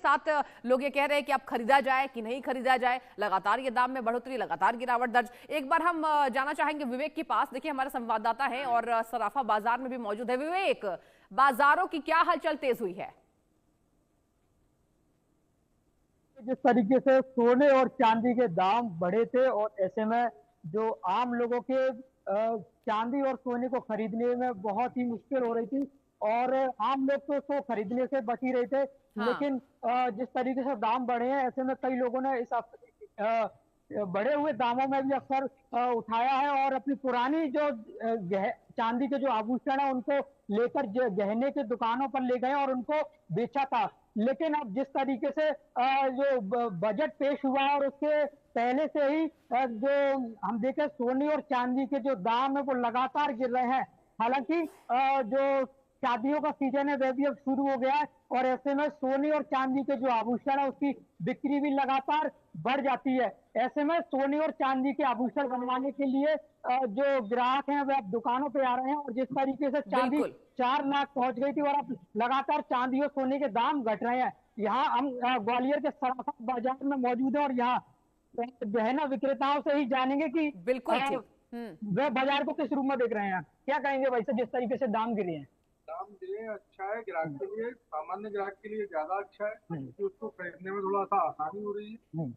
साथ लोग ये कह रहे हैं कि अब खरीदा जाए कि नहीं खरीदा जाए, लगातार ये दाम में बढ़ोतरी, लगातार गिरावट दर्ज। एक बार हम जाना चाहेंगे विवेक के पास। देखिए हमारा संवाददाता है और सराफा बाजार में भी मौजूद है। विवेक, बाजारों की क्या हलचल तेज हुई है? जिस तरीके से सोने और चांदी के दाम बढ़े थे और ऐसे में जो आम लोगों के चांदी और सोने को खरीदने में बहुत ही मुश्किल हो रही थी और आम लोग तो उसको खरीदने से बच ही रहे थे। हाँ। लेकिन जिस तरीके से दाम बढ़े हैं ऐसे में कई लोगों ने इस बढ़े हुए दामों में भी अक्सर उठाया है और अपनी पुरानी जो चांदी के जो आभूषण है उनको लेकर गहने की दुकानों पर ले गए और उनको बेचा था। लेकिन अब जिस तरीके से जो बजट पेश हुआ है और उसके पहले से ही जो हम देखें सोने और चांदी के जो दाम है वो लगातार गिर रहे हैं। हालांकि जो शादियों का सीजन है वह भी अब शुरू हो गया है और ऐसे में सोने और चांदी के जो आभूषण है उसकी बिक्री भी लगातार बढ़ जाती है। ऐसे में सोने और चांदी के आभूषण बनवाने के लिए जो ग्राहक हैं वह अब दुकानों पे आ रहे हैं और जिस तरीके से चांदी बिल्कुल। 4 लाख पहुंच गई थी और अब लगातार चांदी और सोने के दाम घट रहे हैं। यहाँ हम ग्वालियर के सराफा बाजार में मौजूद है और यहाँ गहना विक्रेताओं से ही जानेंगे कि बिल्कुल ठीक। वे बाजार को किस रूप में देख रहे हैं। क्या कहेंगे भाई साहब, जिस तरीके से दाम गिरे हैं? दाम गिरे अच्छा है, ग्राहक के लिए, सामान्य ग्राहक के लिए ज्यादा अच्छा है क्योंकि उसको खरीदने में थोड़ा सा आसानी हो रही है।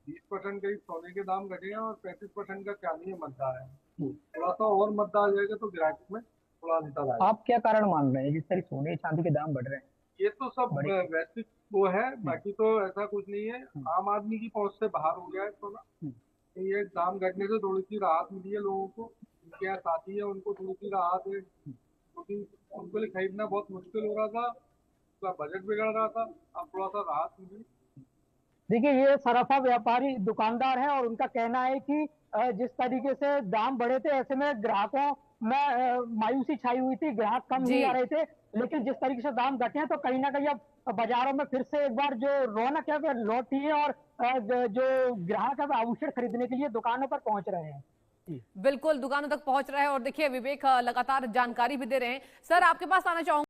20% करीब सोने के दाम घटे हैं और 35% का चांदी में मद्दा है। थोड़ा सा और मद्दा आ जाएगा तो ग्राहक में थोड़ा अंतर आएगा। आप क्या कारण मान रहे हैं जिस तरह सोने चांदी के दाम बढ़ रहे हैं? ये तो सब वैश्विक वो है, बाकी तो ऐसा कुछ नहीं है। आम आदमी की पहुंच से बाहर हो गया है सोना, तो ये दाम घटने से थोड़ी सी राहत मिली है लोगों को। उनके यहाँ साथी है उनको थोड़ी सी राहत है क्योंकि उनको लिए खरीदना बहुत मुश्किल हो रहा था, उसका बजट बिगड़ रहा था, अब थोड़ा सा राहत मिली। देखिए ये सराफा व्यापारी दुकानदार है और उनका कहना है कि जिस तरीके से दाम बढ़े थे ऐसे में ग्राहकों में मायूसी छाई हुई थी, ग्राहक कम जी। नहीं आ रहे थे। लेकिन जिस तरीके से दाम घटे हैं तो कहीं ना कहीं अब बाजारों में फिर से एक बार जो रौनक है वह लौटी है और जो ग्राहक है वह आभूषण खरीदने के लिए दुकानों पर पहुंच रहे हैं। बिल्कुल दुकानों तक पहुंच रहा है और देखिए विवेक लगातार जानकारी भी दे रहे हैं। सर आपके पास आना चाहूंगा।